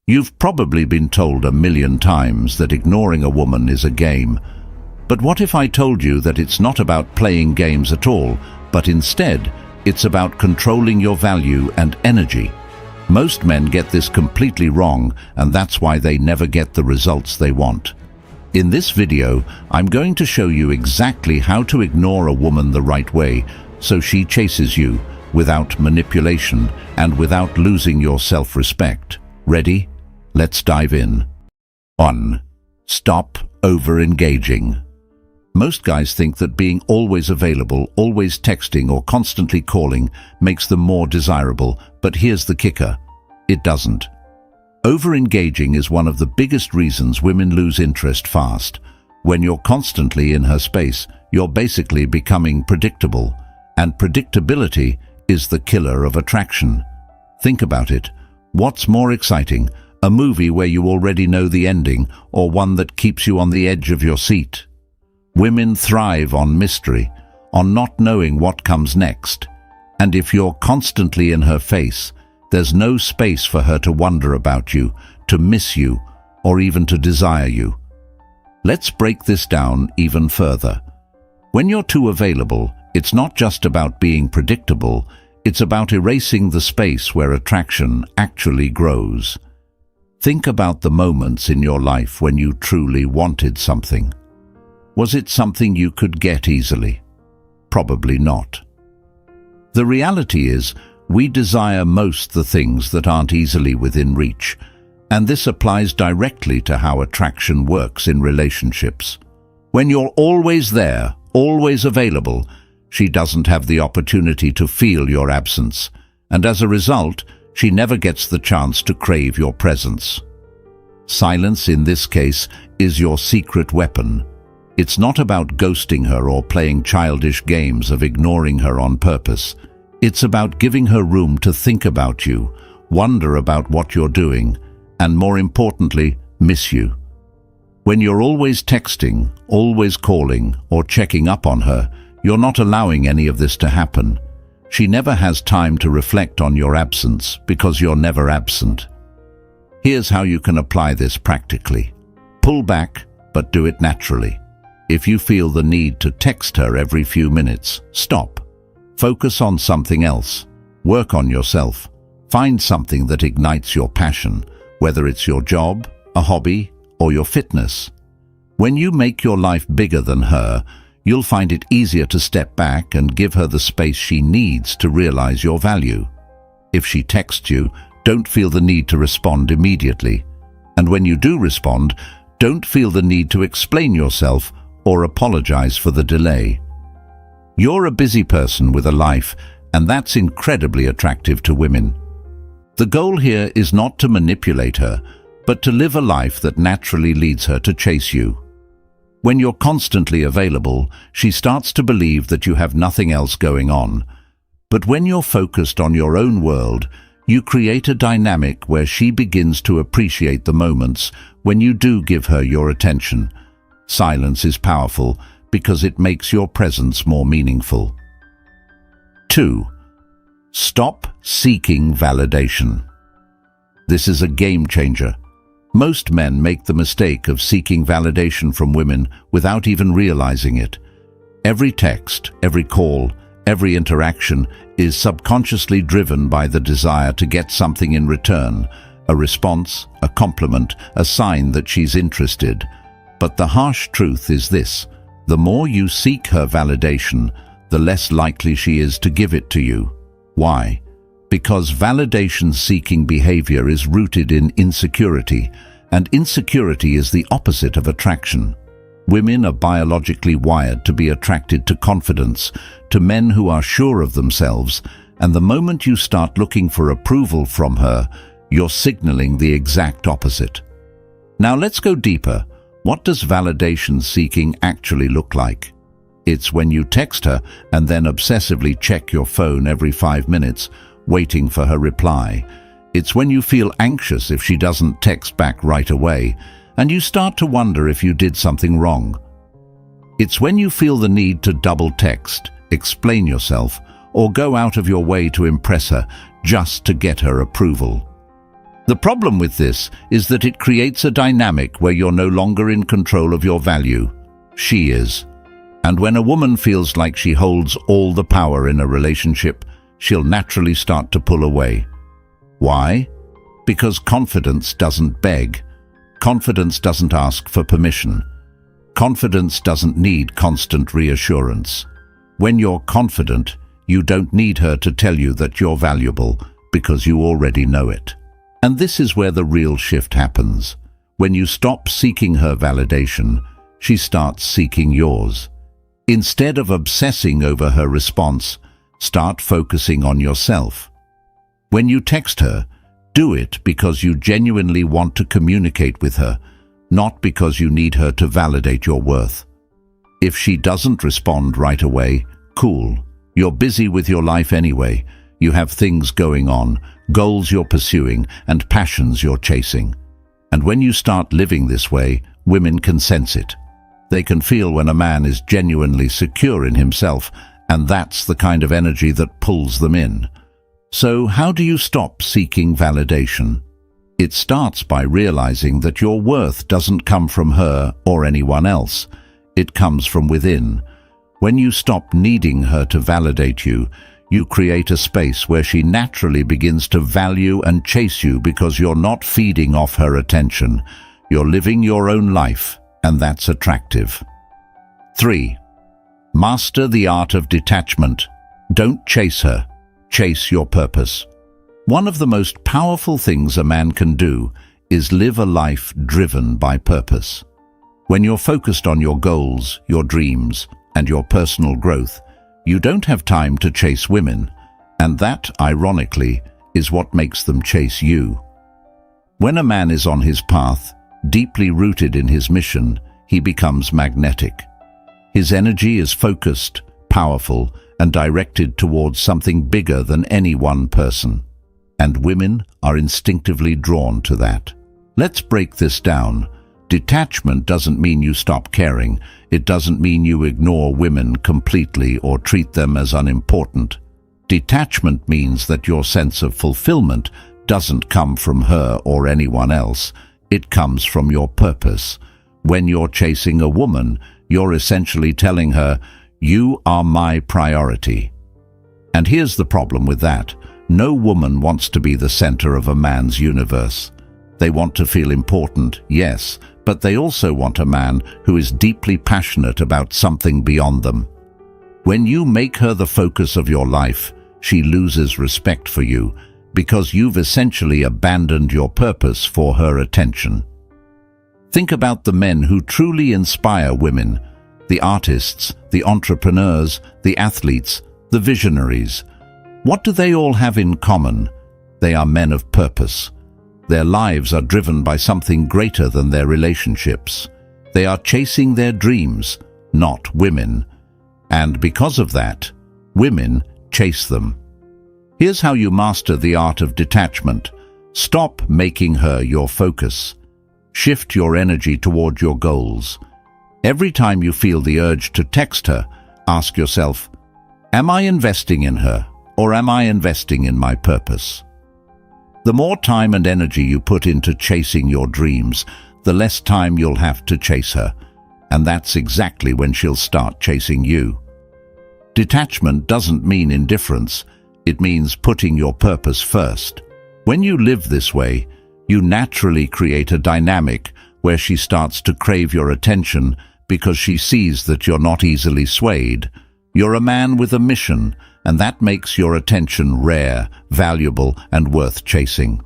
You've probably been told a million times that ignoring a woman is a game. But what if I told you that it's not about playing games at all, but instead, it's about controlling your value and energy? Most men get this completely wrong, and that's why they never get the results they want. In this video, I'm going to show you exactly how to ignore a woman the right way, so she chases you, without manipulation and without losing your self-respect. Ready? Let's dive in. 1. Stop over-engaging. Most guys think that being always available, always texting or constantly calling makes them more desirable, but here's the kicker. It doesn't. Over-engaging is one of the biggest reasons women lose interest fast. When you're constantly in her space, you're basically becoming predictable, and predictability is the killer of attraction. Think about it. What's more exciting, a movie where you already know the ending, or one that keeps you on the edge of your seat? Women thrive on mystery, on not knowing what comes next. And if you're constantly in her face, there's no space for her to wonder about you, to miss you, or even to desire you. Let's break this down even further. When you're too available, it's not just about being predictable, it's about erasing the space where attraction actually grows. Think about the moments in your life when you truly wanted something. Was it something you could get easily? Probably not. The reality is, we desire most the things that aren't easily within reach, and this applies directly to how attraction works in relationships. When you're always there, always available, she doesn't have the opportunity to feel your absence, and as a result, she never gets the chance to crave your presence. Silence, in this case, is your secret weapon. It's not about ghosting her or playing childish games of ignoring her on purpose. It's about giving her room to think about you, wonder about what you're doing, and more importantly, miss you. When you're always texting, always calling, or checking up on her, you're not allowing any of this to happen. She never has time to reflect on your absence because you're never absent. Here's how you can apply this practically. Pull back, but do it naturally. If you feel the need to text her every few minutes, stop. Focus on something else. Work on yourself. Find something that ignites your passion, whether it's your job, a hobby, or your fitness. When you make your life bigger than her, you'll find it easier to step back and give her the space she needs to realize your value. If she texts you, don't feel the need to respond immediately. And when you do respond, don't feel the need to explain yourself or apologize for the delay. You're a busy person with a life, and that's incredibly attractive to women. The goal here is not to manipulate her, but to live a life that naturally leads her to chase you. When you're constantly available, she starts to believe that you have nothing else going on. But when you're focused on your own world, you create a dynamic where she begins to appreciate the moments when you do give her your attention. Silence is powerful because it makes your presence more meaningful. 2. Stop seeking validation. This is a game changer. Most men make the mistake of seeking validation from women without even realizing it. Every text, every call, every interaction is subconsciously driven by the desire to get something in return, a response, a compliment, a sign that she's interested. But the harsh truth is this: the more you seek her validation, the less likely she is to give it to you. Why? Because validation-seeking behavior is rooted in insecurity, and insecurity is the opposite of attraction. Women are biologically wired to be attracted to confidence, to men who are sure of themselves, and the moment you start looking for approval from her, you're signaling the exact opposite. Now let's go deeper. What does validation-seeking actually look like? It's when you text her and then obsessively check your phone every 5 minutes, waiting for her reply. It's when you feel anxious if she doesn't text back right away, and you start to wonder if you did something wrong. It's when you feel the need to double text, explain yourself, or go out of your way to impress her just to get her approval. The problem with this is that it creates a dynamic where you're no longer in control of your value. She is. And when a woman feels like she holds all the power in a relationship, she'll naturally start to pull away. Why? Because confidence doesn't beg. Confidence doesn't ask for permission. Confidence doesn't need constant reassurance. When you're confident, you don't need her to tell you that you're valuable because you already know it. And this is where the real shift happens. When you stop seeking her validation, she starts seeking yours. Instead of obsessing over her response, start focusing on yourself. When you text her, do it because you genuinely want to communicate with her, not because you need her to validate your worth. If she doesn't respond right away, cool. You're busy with your life anyway. You have things going on, goals you're pursuing, and passions you're chasing. And when you start living this way, women can sense it. They can feel when a man is genuinely secure in himself, and that's the kind of energy that pulls them in. So how do you stop seeking validation? It starts by realizing that your worth doesn't come from her or anyone else. It comes from within. When you stop needing her to validate you, you create a space where she naturally begins to value and chase you because you're not feeding off her attention. You're living your own life, and that's attractive. 3. Master the art of detachment. Don't chase her. Chase your purpose. One of the most powerful things a man can do is live a life driven by purpose. When you're focused on your goals, your dreams, and your personal growth, you don't have time to chase women, and that, ironically, is what makes them chase you. When a man is on his path, deeply rooted in his mission, he becomes magnetic. His energy is focused, powerful, and directed towards something bigger than any one person. And women are instinctively drawn to that. Let's break this down. Detachment doesn't mean you stop caring. It doesn't mean you ignore women completely or treat them as unimportant. Detachment means that your sense of fulfillment doesn't come from her or anyone else. It comes from your purpose. When you're chasing a woman, you're essentially telling her, "You are my priority." And here's the problem with that. No woman wants to be the center of a man's universe. They want to feel important, yes, but they also want a man who is deeply passionate about something beyond them. When you make her the focus of your life, she loses respect for you because you've essentially abandoned your purpose for her attention. Think about the men who truly inspire women, the artists, the entrepreneurs, the athletes, the visionaries. What do they all have in common? They are men of purpose. Their lives are driven by something greater than their relationships. They are chasing their dreams, not women. And because of that, women chase them. Here's how you master the art of detachment. Stop making her your focus. Shift your energy toward your goals. Every time you feel the urge to text her, ask yourself, am I investing in her, or am I investing in my purpose? The more time and energy you put into chasing your dreams, the less time you'll have to chase her, and that's exactly when she'll start chasing you. Detachment doesn't mean indifference, it means putting your purpose first. When you live this way, you naturally create a dynamic where she starts to crave your attention because she sees that you're not easily swayed. You're a man with a mission, and that makes your attention rare, valuable, and worth chasing.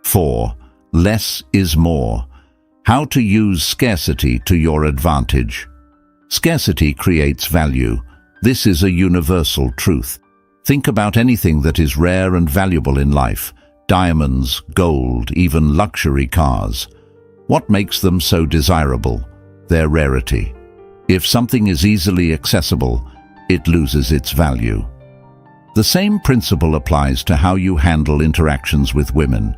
4. Less is more. How to use scarcity to your advantage. Scarcity creates value. This is a universal truth. Think about anything that is rare and valuable in life. Diamonds, gold, even luxury cars. What makes them so desirable? Their rarity. If something is easily accessible, it loses its value. The same principle applies to how you handle interactions with women.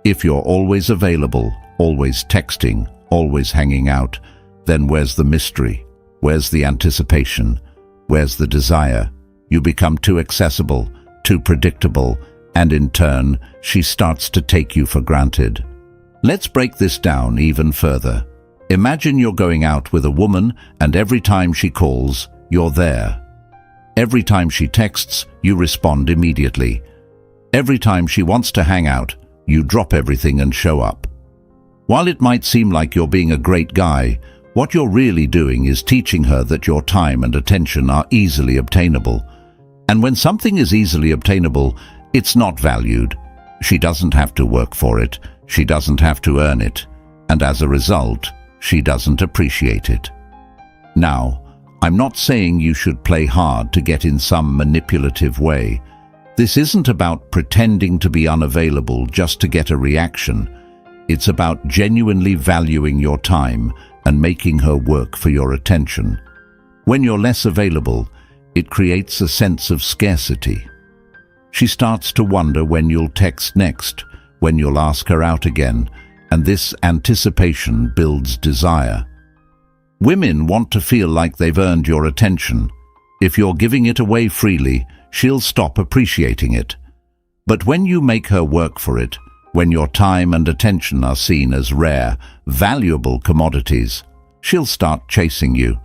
If you're always available, always texting, always hanging out, then where's the mystery? Where's the anticipation? Where's the desire? You become too accessible, too predictable, and in turn, she starts to take you for granted. Let's break this down even further. Imagine you're going out with a woman, and every time she calls, you're there. Every time she texts, you respond immediately. Every time she wants to hang out, you drop everything and show up. While it might seem like you're being a great guy, what you're really doing is teaching her that your time and attention are easily obtainable. And when something is easily obtainable, it's not valued. She doesn't have to work for it. She doesn't have to earn it. And as a result, she doesn't appreciate it. Now, I'm not saying you should play hard to get in some manipulative way. This isn't about pretending to be unavailable just to get a reaction. It's about genuinely valuing your time and making her work for your attention. When you're less available, it creates a sense of scarcity. She starts to wonder when you'll text next, when you'll ask her out again, and this anticipation builds desire. Women want to feel like they've earned your attention. If you're giving it away freely, she'll stop appreciating it. But when you make her work for it, when your time and attention are seen as rare, valuable commodities, she'll start chasing you.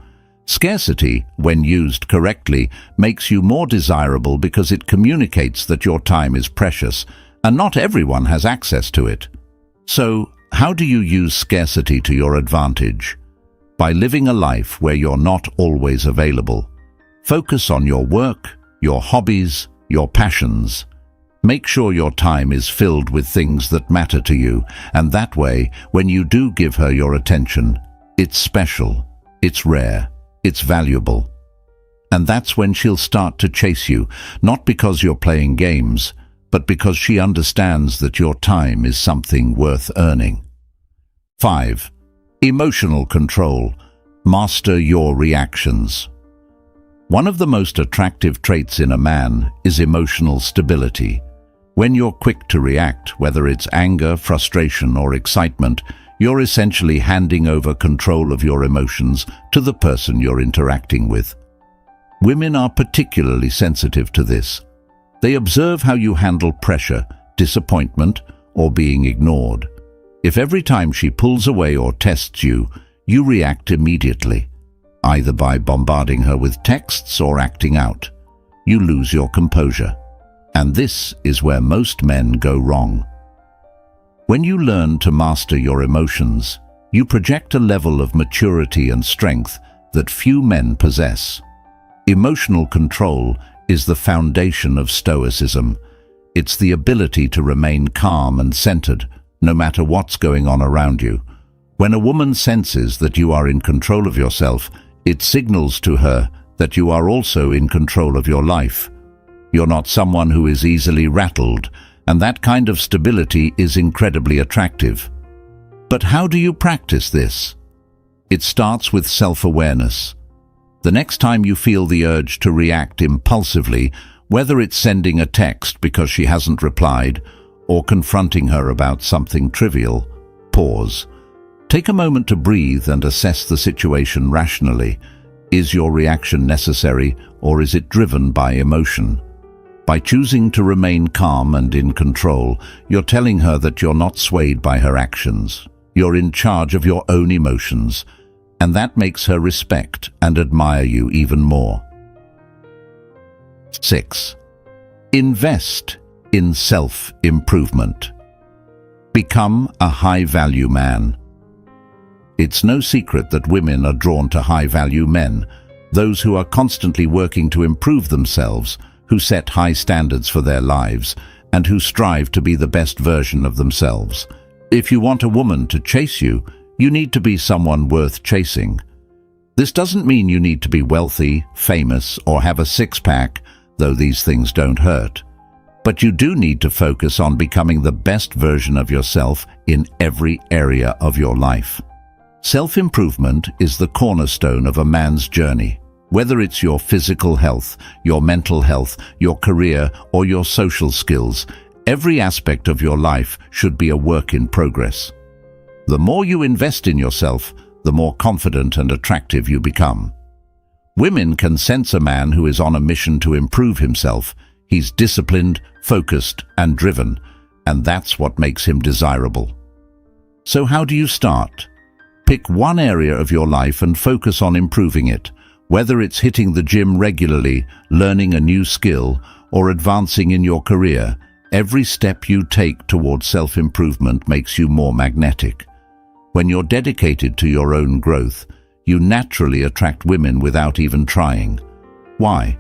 Scarcity, when used correctly, makes you more desirable because it communicates that your time is precious, and not everyone has access to it. So, how do you use scarcity to your advantage? By living a life where you're not always available. Focus on your work, your hobbies, your passions. Make sure your time is filled with things that matter to you, and that way, when you do give her your attention, it's special, it's rare, it's valuable. And that's when she'll start to chase you, not because you're playing games, but because she understands that your time is something worth earning. 5. Emotional control. Master your reactions. One of the most attractive traits in a man is emotional stability. When you're quick to react, whether it's anger, frustration, or excitement, you're essentially handing over control of your emotions to the person you're interacting with. Women are particularly sensitive to this. They observe how you handle pressure, disappointment, or being ignored. If every time she pulls away or tests you, you react immediately, either by bombarding her with texts or acting out, you lose your composure. And this is where most men go wrong. When you learn to master your emotions, you project a level of maturity and strength that few men possess. Emotional control is the foundation of Stoicism. It's the ability to remain calm and centered, no matter what's going on around you. When a woman senses that you are in control of yourself, it signals to her that you are also in control of your life. You're not someone who is easily rattled, and that kind of stability is incredibly attractive. But how do you practice this? It starts with self-awareness. The next time you feel the urge to react impulsively, whether it's sending a text because she hasn't replied, or confronting her about something trivial, pause. Take a moment to breathe and assess the situation rationally. Is your reaction necessary, or is it driven by emotion? By choosing to remain calm and in control, you're telling her that you're not swayed by her actions. You're in charge of your own emotions, and that makes her respect and admire you even more. 6. Invest in self-improvement. Become a high-value man. It's no secret that women are drawn to high-value men, those who are constantly working to improve themselves, who set high standards for their lives, and who strive to be the best version of themselves. If you want a woman to chase you, you need to be someone worth chasing. This doesn't mean you need to be wealthy, famous, or have a six-pack, though these things don't hurt. But you do need to focus on becoming the best version of yourself in every area of your life. Self-improvement is the cornerstone of a man's journey. Whether it's your physical health, your mental health, your career, or your social skills, every aspect of your life should be a work in progress. The more you invest in yourself, the more confident and attractive you become. Women can sense a man who is on a mission to improve himself. He's disciplined, focused, and driven, and that's what makes him desirable. So how do you start? Pick one area of your life and focus on improving it, whether it's hitting the gym regularly, learning a new skill, or advancing in your career. Every step you take towards self-improvement makes you more magnetic. When you're dedicated to your own growth, you naturally attract women without even trying. Why?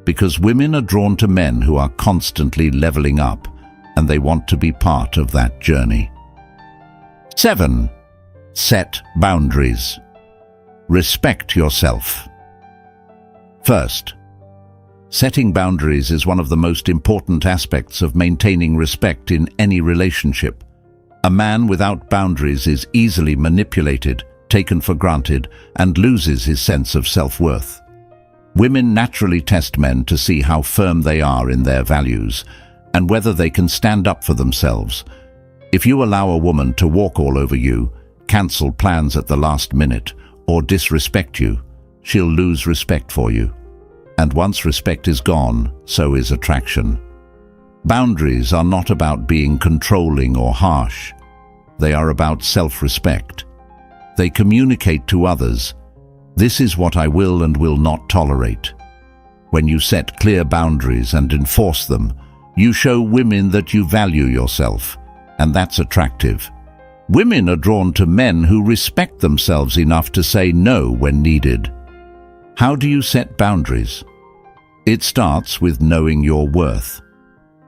Because women are drawn to men who are constantly leveling up, and they want to be part of that journey. 7. Set boundaries. Respect yourself. First, setting boundaries is one of the most important aspects of maintaining respect in any relationship. A man without boundaries is easily manipulated, taken for granted, and loses his sense of self-worth. Women naturally test men to see how firm they are in their values and whether they can stand up for themselves. If you allow a woman to walk all over you, cancel plans at the last minute, or disrespect you, she'll lose respect for you. And once respect is gone, so is attraction. Boundaries are not about being controlling or harsh. They are about self-respect. They communicate to others, "This is what I will and will not tolerate." When you set clear boundaries and enforce them, you show women that you value yourself, and that's attractive. Women are drawn to men who respect themselves enough to say no when needed. How do you set boundaries? It starts with knowing your worth.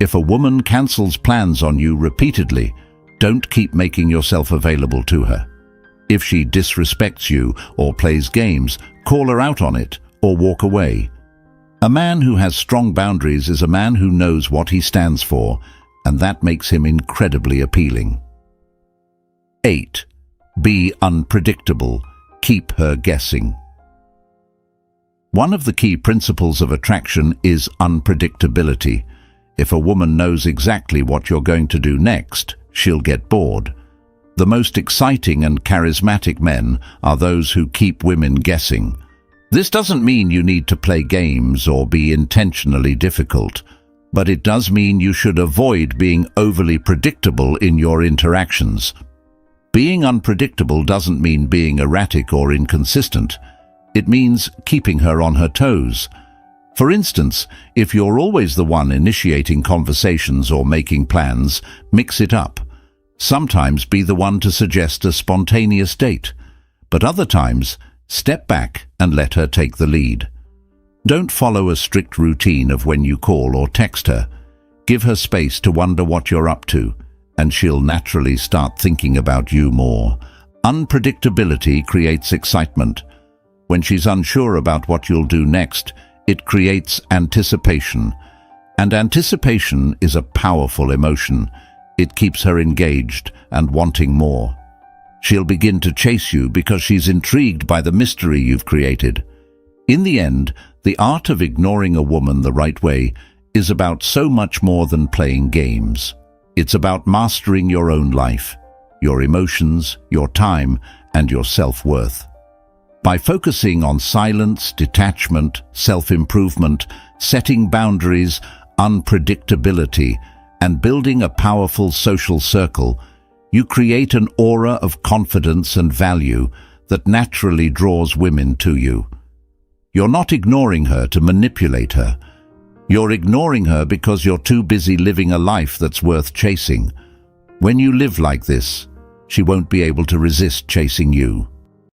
If a woman cancels plans on you repeatedly, don't keep making yourself available to her. If she disrespects you or plays games, call her out on it or walk away. A man who has strong boundaries is a man who knows what he stands for, and that makes him incredibly appealing. 8. Be unpredictable. Keep her guessing. One of the key principles of attraction is unpredictability. If a woman knows exactly what you're going to do next, she'll get bored. The most exciting and charismatic men are those who keep women guessing. This doesn't mean you need to play games or be intentionally difficult, but it does mean you should avoid being overly predictable in your interactions. Being unpredictable doesn't mean being erratic or inconsistent. It means keeping her on her toes. For instance, if you're always the one initiating conversations or making plans, mix it up. Sometimes be the one to suggest a spontaneous date, but other times, step back and let her take the lead. Don't follow a strict routine of when you call or text her. Give her space to wonder what you're up to, and she'll naturally start thinking about you more. Unpredictability creates excitement. When she's unsure about what you'll do next, it creates anticipation. And anticipation is a powerful emotion. It keeps her engaged and wanting more. She'll begin to chase you because she's intrigued by the mystery you've created. In the end, the art of ignoring a woman the right way is about so much more than playing games. It's about mastering your own life, your emotions, your time, and your self-worth. By focusing on silence, detachment, self-improvement, setting boundaries, unpredictability, and building a powerful social circle, you create an aura of confidence and value that naturally draws women to you. You're not ignoring her to manipulate her. You're ignoring her because you're too busy living a life that's worth chasing. When you live like this, she won't be able to resist chasing you.